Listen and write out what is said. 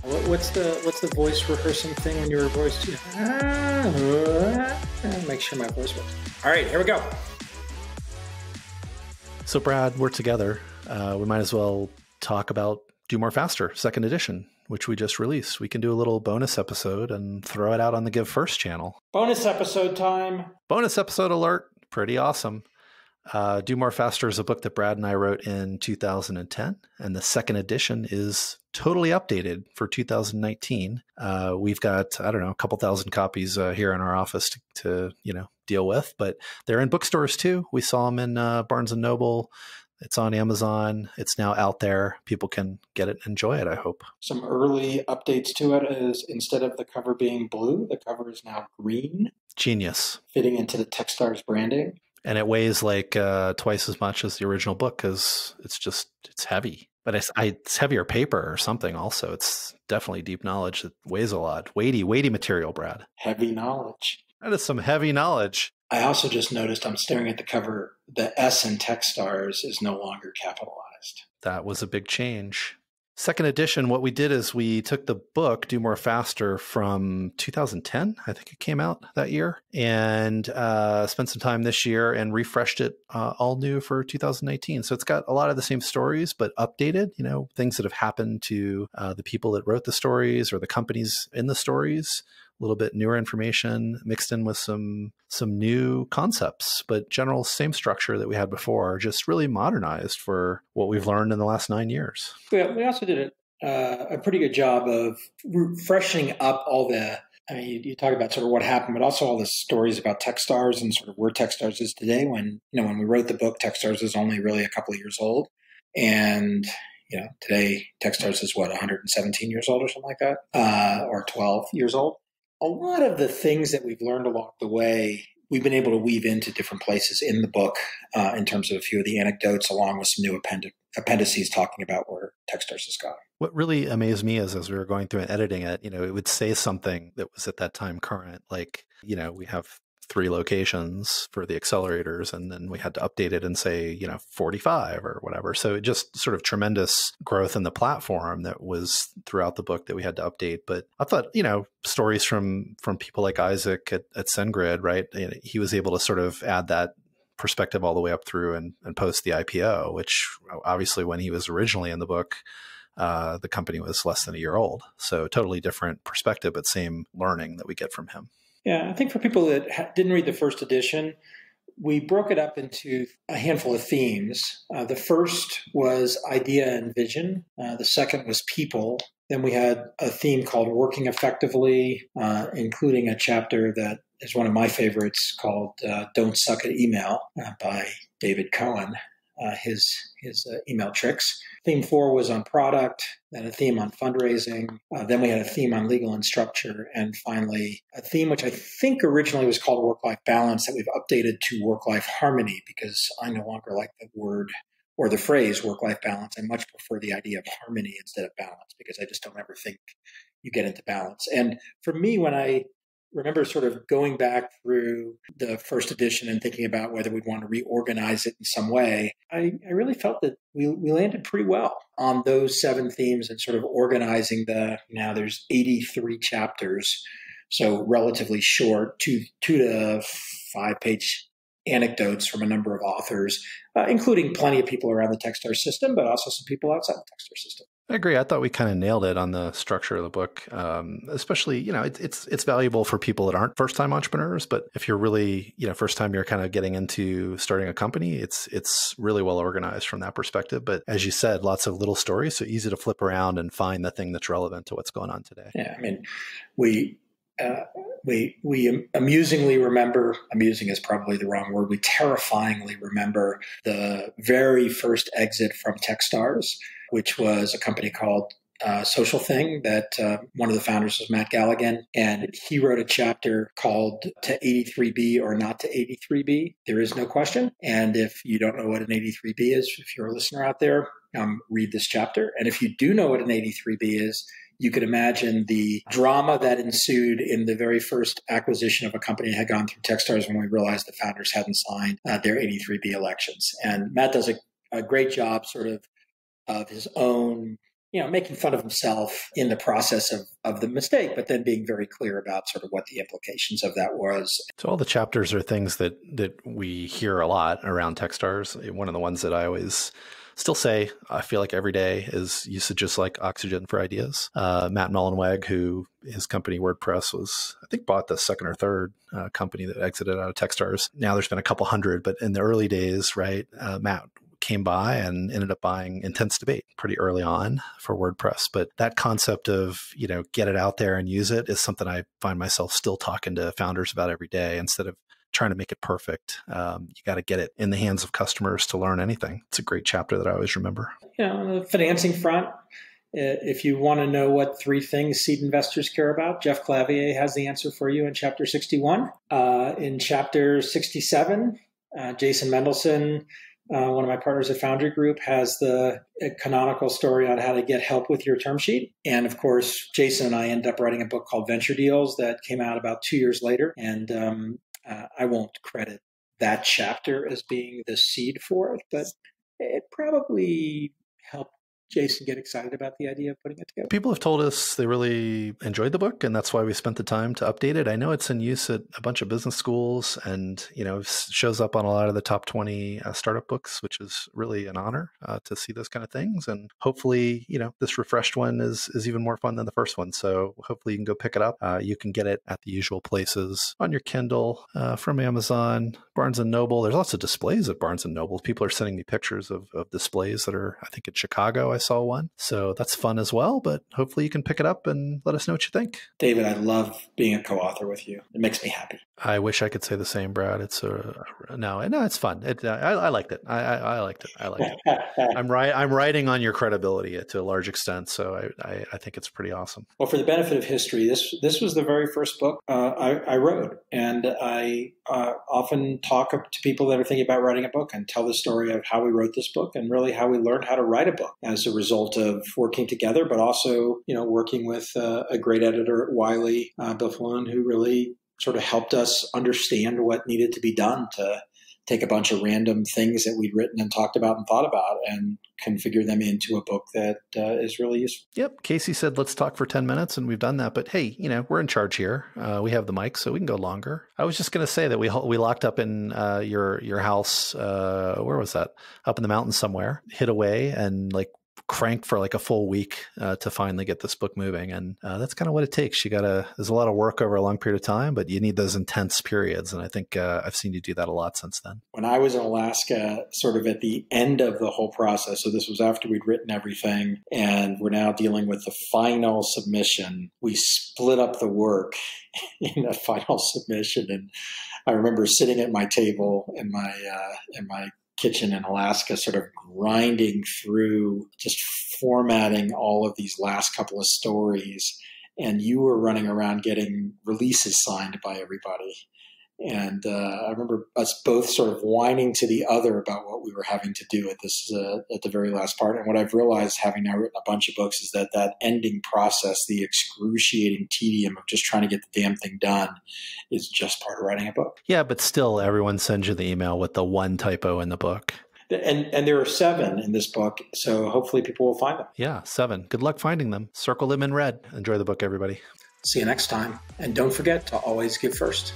What's the voice rehearsing thing when you're voice? Make sure my voice works. All right, here we go. So Brad, we're together. We might as well talk about Do More Faster, second edition, which we just released. We can do a little bonus episode and throw it out on the Give First channel. Bonus episode time. Bonus episode alert. Pretty awesome. Do More Faster is a book that Brad and I wrote in 2010, and the second edition is totally updated for 2019. We've got, I don't know, a couple thousand copies here in our office to deal with, but they're in bookstores too. We saw them in Barnes & Noble. It's on Amazon. It's now out there. People can get it and enjoy it, I hope. Some early updates to it is instead of the cover being blue, the cover is now green. Genius. Fitting into the Techstars branding. And it weighs like twice as much as the original book because it's heavy. But it's heavier paper or something also. It's definitely deep knowledge that weighs a lot. Weighty material, Brad. Heavy knowledge. That is some heavy knowledge. I also just noticed, I'm staring at the cover, the S in Techstars is no longer capitalized. That was a big change. Second edition, what we did is we took the book, Do More Faster, from 2010, I think it came out that year, and spent some time this year and refreshed it all new for 2019. So it's got a lot of the same stories, but updated, things that have happened to the people that wrote the stories or the companies in the stories. A little bit newer information mixed in with some new concepts, but general same structure that we had before, just really modernized for what we've learned in the last 9 years. Yeah, we also did a pretty good job of freshening up all the, you talk about sort of what happened, but also all the stories about Techstars and sort of where Techstars is today. When we wrote the book, Techstars is only really a couple of years old. And today Techstars is 117 years old or something like that, or 12 years old. A lot of the things that we've learned along the way, we've been able to weave into different places in the book in terms of a few of the anecdotes, along with some new appendices talking about where Techstars has gone. What really amazed me is as we were going through and editing it, it would say something that was at that time current, like, we have 3 locations for the accelerators, and then we had to update it and say, 45 or whatever. So it just sort of tremendous growth in the platform that was throughout the book that we had to update. But I thought, stories from people like Isaac at SendGrid, right? He was able to sort of add that perspective all the way up through and post the IPO, which obviously when he was originally in the book, the company was less than a year old. So totally different perspective, but same learning that we get from him. Yeah, I think for people that didn't read the first edition, we broke it up into a handful of themes. The first was idea and vision. The second was people. Then we had a theme called working effectively, including a chapter that is one of my favorites called Don't Suck at Email by David Cohen, his email tricks. Theme 4 was on product, then a theme on fundraising. Then we had a theme on legal and structure. And finally, a theme which I think originally was called work-life balance that we've updated to work-life harmony because I no longer like the word or the phrase work-life balance. I much prefer the idea of harmony instead of balance because I just don't ever think you get into balance. And for me, when I remember sort of going back through the first edition and thinking about whether we'd want to reorganize it in some way, I really felt that we landed pretty well on those 7 themes and sort of organizing now there's 83 chapters, so relatively short, 2 to 5 page anecdotes from a number of authors, including plenty of people around the Techstars system, but also some people outside the Techstars system. I agree. I thought we kind of nailed it on the structure of the book, especially, it's valuable for people that aren't first-time entrepreneurs. But if you're really, first time you're kind of getting into starting a company, it's really well organized from that perspective. But as you said, lots of little stories, so easy to flip around and find the thing that's relevant to what's going on today. Yeah, I mean, we amusingly remember, amusing is probably the wrong word, we terrifyingly remember the very first exit from Techstars, which was a company called Social Thing that one of the founders was Matt Galligan. And he wrote a chapter called To 83B or Not to 83B. There is no question. And if you don't know what an 83B is, if you're a listener out there, read this chapter. And if you do know what an 83B is, you could imagine the drama that ensued in the very first acquisition of a company that had gone through Techstars when we realized the founders hadn't signed their 83B elections. And Matt does a great job sort of his own making fun of himself in the process of the mistake, but then being very clear about sort of what the implications of that was. So all the chapters are things that we hear a lot around Techstars. One of the ones that I always still say, I feel like every day, is usages like oxygen for ideas. Matt Mullenweg, who his company WordPress was, I think, bought the second or third company that exited out of Techstars. Now there's been a couple hundred, but in the early days, right, Matt came by and ended up buying Intense Debate pretty early on for WordPress. But that concept of, get it out there and use it is something I find myself still talking to founders about every day. Instead of trying to make it perfect, you got to get it in the hands of customers to learn anything. It's a great chapter that I always remember. On the financing front, if you want to know what 3 things seed investors care about, Jeff Clavier has the answer for you in chapter 61. In chapter 67, Jason Mendelson, one of my partners at Foundry Group, has the canonical story on how to get help with your term sheet. And of course, Jason and I ended up writing a book called Venture Deals that came out about 2 years later. And I won't credit that chapter as being the seed for it, but it probably helped Jason get excited about the idea of putting it together. People have told us they really enjoyed the book, and that's why we spent the time to update it. I know it's in use at a bunch of business schools, and it shows up on a lot of the top 20 startup books, which is really an honor to see those kind of things. And hopefully, this refreshed one is even more fun than the first one. So hopefully you can go pick it up. You can get it at the usual places on your Kindle, from Amazon, Barnes & Noble. There's lots of displays at Barnes & Noble. People are sending me pictures of displays that are, I think, in Chicago. I saw one. So that's fun as well, but hopefully you can pick it up and let us know what you think. David, I love being a co-author with you. It makes me happy. I wish I could say the same, Brad. It's no, it's fun. I liked it. I liked it. I liked it. I'm writing on your credibility to a large extent, so I think it's pretty awesome. Well, for the benefit of history, this was the very first book I wrote, and I often talk to people that are thinking about writing a book and tell the story of how we wrote this book and really how we learned how to write a book as a result of working together, but also working with a great editor at Wiley, Bill Falloon, who really sort of helped us understand what needed to be done to take a bunch of random things that we'd written and talked about and thought about and configure them into a book that is really useful. Yep. Casey said, let's talk for 10 minutes, and we've done that. But hey, we're in charge here. We have the mic, so we can go longer. I was just going to say that we locked up in your house. Where was that? Up in the mountains somewhere. Hid away and cranked for a full week to finally get this book moving. And that's kind of what it takes. There's a lot of work over a long period of time, but you need those intense periods. And I think I've seen you do that a lot since then. When I was in Alaska, sort of at the end of the whole process, so this was after we'd written everything and we're now dealing with the final submission, we split up the work in the final submission. And I remember sitting at my table in my kitchen in Alaska, sort of grinding through, just formatting all of these last couple of stories. And you were running around getting releases signed by everybody. And I remember us both sort of whining to the other about what we were having to do at the very last part. And what I've realized, having now written a bunch of books, is that ending process, the excruciating tedium of just trying to get the damn thing done, is just part of writing a book. Yeah, but still, everyone sends you the email with the one typo in the book. And there are 7 in this book, so hopefully people will find them. Yeah, 7. Good luck finding them. Circle them in red. Enjoy the book, everybody. See you next time. And don't forget to always give first.